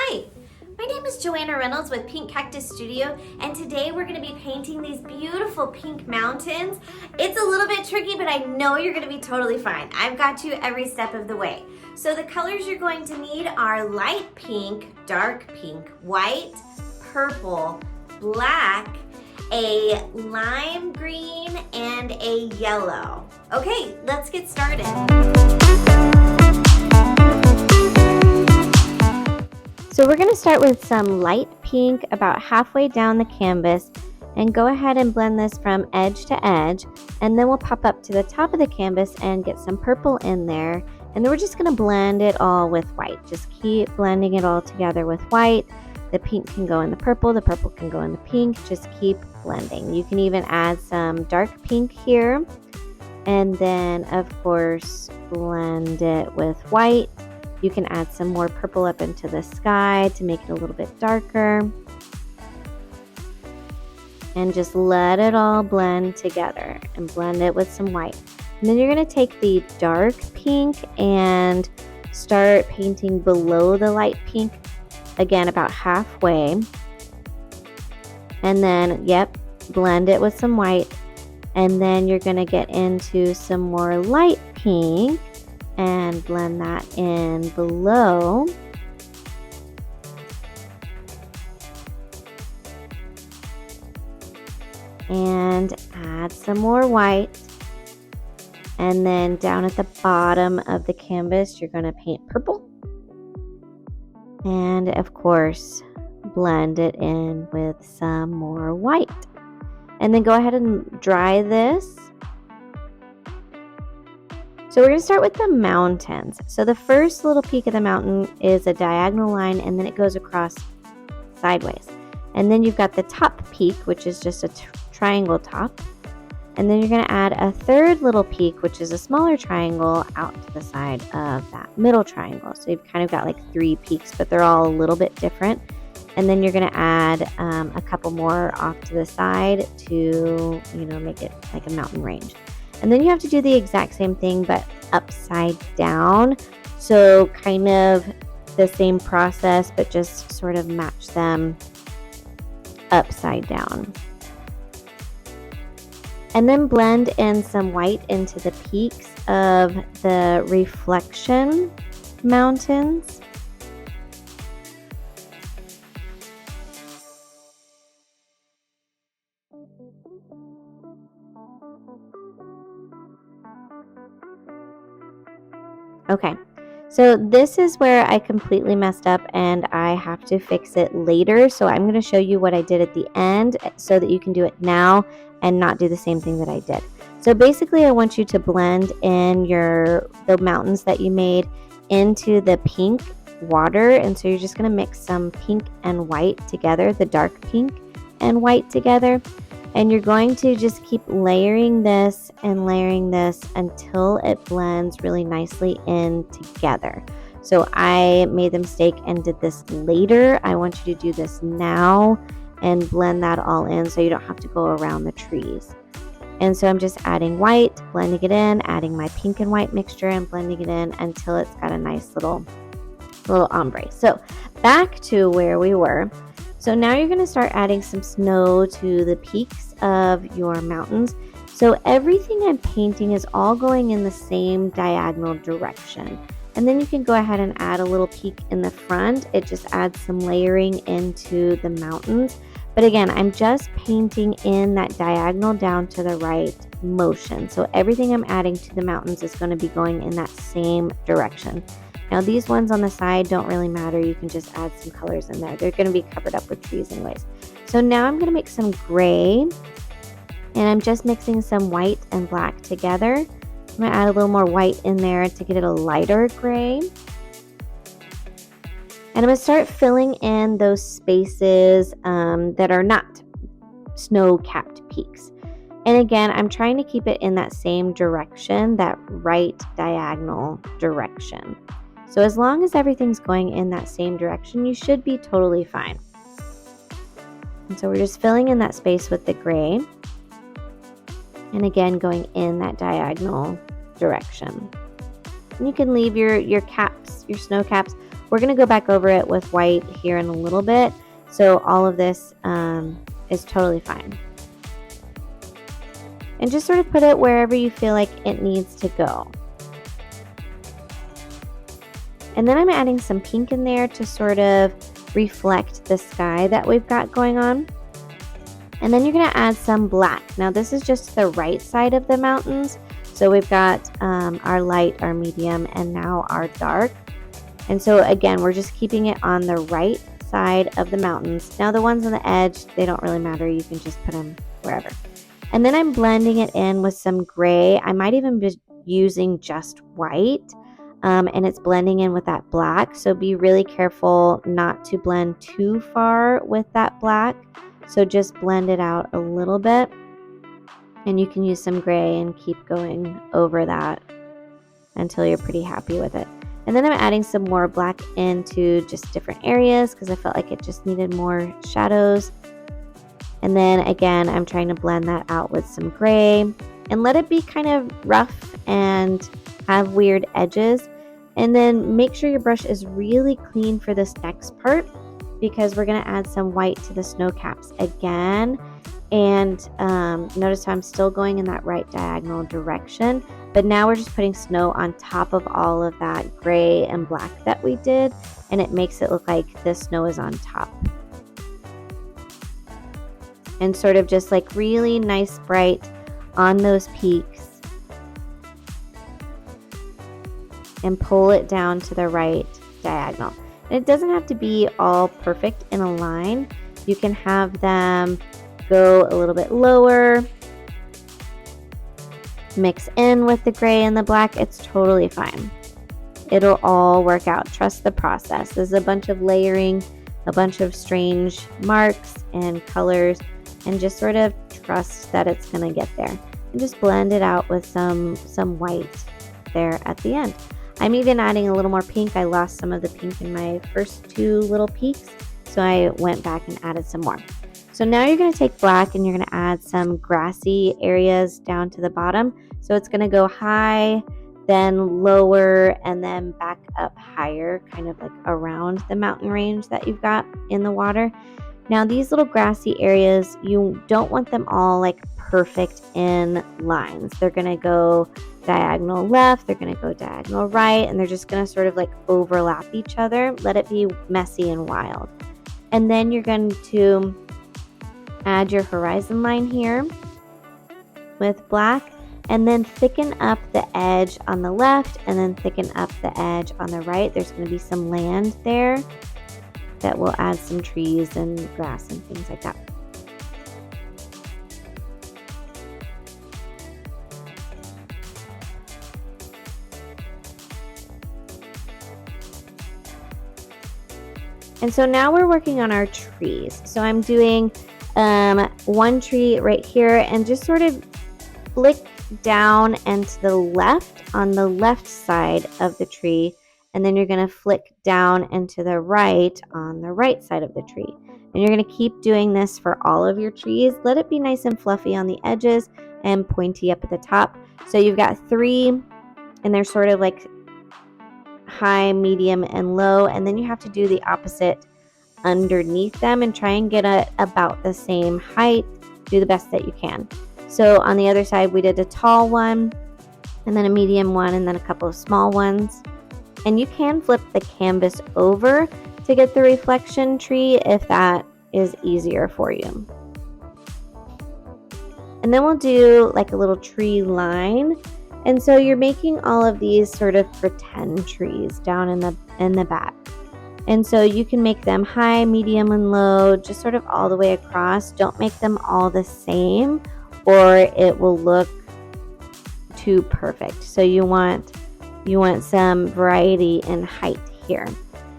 Hi, my name is Joanna Reynolds with Pink Cactus Studio, and today we're going to be painting these beautiful pink mountains. It's a little bit tricky, but I know you're going to be totally fine. I've got you every step of the way. So the colors you're going to need are light pink, dark pink, white, purple, black, a lime green, and a yellow. Okay, let's get started. So we're going to start with some light pink about halfway down the canvas and go ahead and blend this from edge to edge, and then we'll pop up to the top of the canvas and get some purple in there, and then we're just going to blend it all with white. Just keep blending it all together with white. The pink can go in the purple can go in the pink. Just keep blending. You can even add some dark pink here, and then of course blend it with white. You can add some more purple up into the sky to make it a little bit darker. And just let it all blend together and blend it with some white. And then you're going to take the dark pink and start painting below the light pink, again about halfway. And then, blend it with some white. And then you're going to get into some more light pink and blend that in below. And add some more white. And then down at the bottom of the canvas, you're going to paint purple. And of course, blend it in with some more white. And then go ahead and dry this. So we're going to start with the mountains. So the first little peak of the mountain is a diagonal line, and then it goes across sideways. And then you've got the top peak, which is just a triangle top. And then you're going to add a third little peak, which is a smaller triangle out to the side of that middle triangle. So you've kind of got like 3 peaks, but they're all a little bit different. And then you're going to add a couple more off to the side to, make it like a mountain range. And then you have to do the exact same thing, but upside down. So kind of the same process, but just sort of match them upside down. And then blend in some white into the peaks of the reflection mountains. Okay, so this is where I completely messed up and I have to fix it later. So I'm going to show you what I did at the end so that you can do it now and not do the same thing that I did. So basically I want you to blend in the mountains that you made into the pink water. And so you're just going to mix some pink and white together, the dark pink and white together. And you're going to just keep layering this until it blends really nicely in together. So I made the mistake and did this later. I want you to do this now and blend that all in so you don't have to go around the trees. And so I'm just adding white, blending it in, adding my pink and white mixture and blending it in until it's got a nice little ombre. So back to where we were. So now you're going to start adding some snow to the peaks of your mountains. So everything I'm painting is all going in the same diagonal direction. And then you can go ahead and add a little peak in the front. It just adds some layering into the mountains. But again, I'm just painting in that diagonal down to the right motion. So everything I'm adding to the mountains is going to be going in that same direction. Now these ones on the side don't really matter. You can just add some colors in there. They're going to be covered up with trees anyways. So now I'm going to make some gray, and I'm just mixing some white and black together. I'm going to add a little more white in there to get it a lighter gray. And I'm going to start filling in those spaces that are not snow-capped peaks. And again, I'm trying to keep it in that same direction, that right diagonal direction. So as long as everything's going in that same direction, you should be totally fine. And so we're just filling in that space with the gray. And again, going in that diagonal direction. And you can leave your caps, your snow caps, We're going to go back over it with white here in a little bit. So all of this is totally fine. And just sort of put it wherever you feel like it needs to go. And then I'm adding some pink in there to sort of reflect the sky that we've got going on. And then you're going to add some black. Now this is just the right side of the mountains. So we've got our light, our medium, and now our dark. And so again, we're just keeping it on the right side of the mountains. Now the ones on the edge, they don't really matter. You can just put them wherever. And then I'm blending it in with some gray. I might even be using just white. And it's blending in with that black. So be really careful not to blend too far with that black. So just blend it out a little bit. And you can use some gray and keep going over that until you're pretty happy with it. And then I'm adding some more black into just different areas because I felt like it just needed more shadows. And then again, I'm trying to blend that out with some gray and let it be kind of rough and have weird edges. And then make sure your brush is really clean for this next part because we're going to add some white to the snow caps again. And notice how I'm still going in that right diagonal direction. But now we're just putting snow on top of all of that gray and black that we did. And it makes it look like the snow is on top. And sort of just like really nice bright on those peaks. And pull it down to the right diagonal. And it doesn't have to be all perfect in a line. You can have them go a little bit lower, mix in with the gray and the black. It's totally fine. It'll all work out. Trust the process. There's a bunch of layering, a bunch of strange marks and colors, and just sort of trust that it's going to get there. And just blend it out with some white there at the end. I'm even adding a little more pink. I lost some of the pink in my first two little peaks, so I went back and added some more. So now you're going to take black and you're going to add some grassy areas down to the bottom. So it's going to go high, then lower, and then back up higher, kind of like around the mountain range that you've got in the water. Now these little grassy areas, you don't want them all like perfect in lines. They're going to go diagonal left, they're going to go diagonal right, and they're just going to sort of like overlap each other. Let it be messy and wild. And then you're going to add your horizon line here with black, and then thicken up the edge on the left and then thicken up the edge on the right. There's going to be some land there that will add some trees and grass and things like that. And so now we're working on our trees. So I'm doing one tree right here and just sort of flick down and to the left on the left side of the tree. And then you're going to flick down and to the right on the right side of the tree. And you're going to keep doing this for all of your trees. Let it be nice and fluffy on the edges and pointy up at the top. So you've got three, and they're sort of like high, medium, and low. And then you have to do the opposite underneath them and try and get it about the same height. Do the best that you can. So on the other side, we did a tall one, and then a medium one, and then a couple of small ones. And you can flip the canvas over to get the reflection tree if that is easier for you. And then we'll do like a little tree line. And so you're making all of these sort of pretend trees down in the back. And so you can make them high, medium, and low, just sort of all the way across. Don't make them all the same, or it will look too perfect. So you want some variety in height here.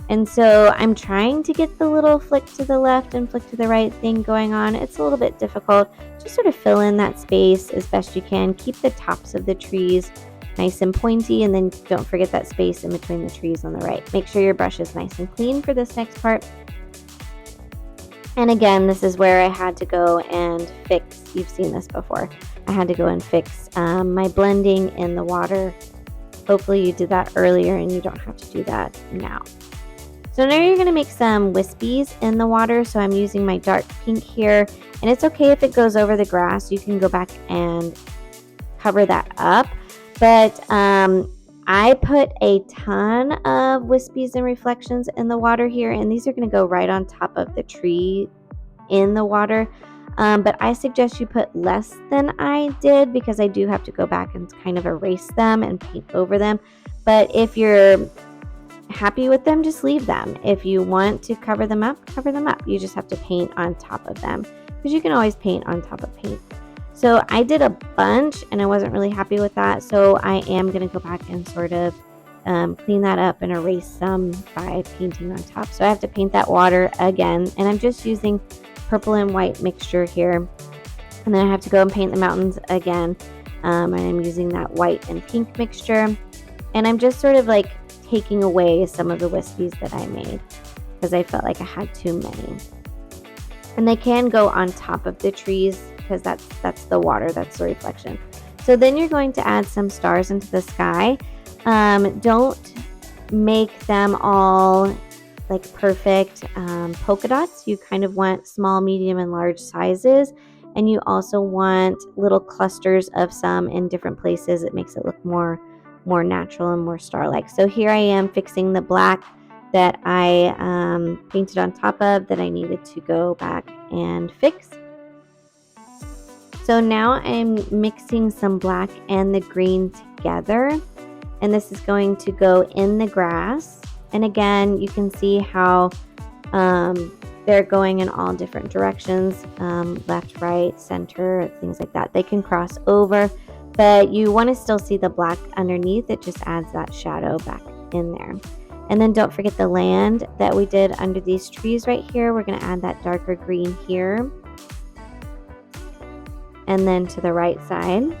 And so I'm trying to get the little flick to the left and flick to the right thing going on. It's a little bit difficult. Just sort of fill in that space as best you can. Keep the tops of the trees nice and pointy, and then don't forget that space in between the trees on the right. Make sure your brush is nice and clean for this next part. And again, this is where I had to go and fix, you've seen this before, I had to go and fix my blending in the water. Hopefully you did that earlier and you don't have to do that now. So now you're going to make some wispies in the water. So I'm using my dark pink here, and it's okay if it goes over the grass. You can go back and cover that up. But I put a ton of wispies and reflections in the water here, and these are going to go right on top of the tree in the water. But I suggest you put less than I did because I do have to go back and kind of erase them and paint over them. But if you're happy with them, just leave them. If you want to cover them up, cover them up. You just have to paint on top of them because you can always paint on top of paint. So I did a bunch and I wasn't really happy with that. So I am going to go back and sort of clean that up and erase some by painting on top. So I have to paint that water again, and I'm just using purple and white mixture here. And then I have to go and paint the mountains again. And I'm using that white and pink mixture. And I'm just sort of like taking away some of the wispies that I made because I felt like I had too many. And they can go on top of the trees because that's the water, that's the reflection. So then you're going to add some stars into the sky. Don't make them all like perfect polka dots. You kind of want small, medium, and large sizes. And you also want little clusters of some in different places. It makes it look more natural and more star-like. So here I am fixing the black that I painted on top of that I needed to go back and fix. So now I'm mixing some black and the green together, and this is going to go in the grass. And again, you can see how they're going in all different directions, left, right, center, things like that. They can cross over, but you want to still see the black underneath. It just adds that shadow back in there. And then don't forget the land that we did under these trees right here. We're going to add that darker green here. And then to the right side.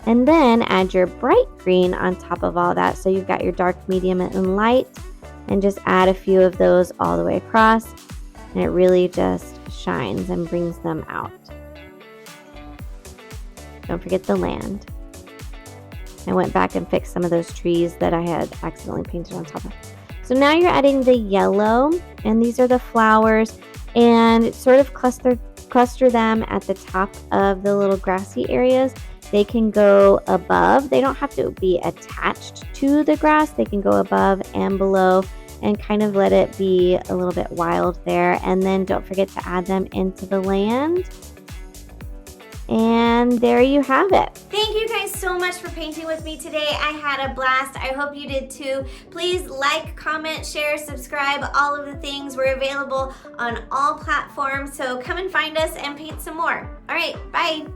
And then add your bright green on top of all that. So you've got your dark, medium, and light. And just add a few of those all the way across. And it really just shines and brings them out. Don't forget the land. I went back and fixed some of those trees that I had accidentally painted on top of. So now you're adding the yellow, and these are the flowers, and sort of cluster them at the top of the little grassy areas. They can go above. They don't have to be attached to the grass. They can go above and below and kind of let it be a little bit wild there. And then don't forget to add them into the land. And there you have it. Thank you guys so much for painting with me today. I had a blast. I hope you did too. Please like, comment, share, subscribe, all of the things. We're available on all platforms. So come and find us and paint some more. All right, bye.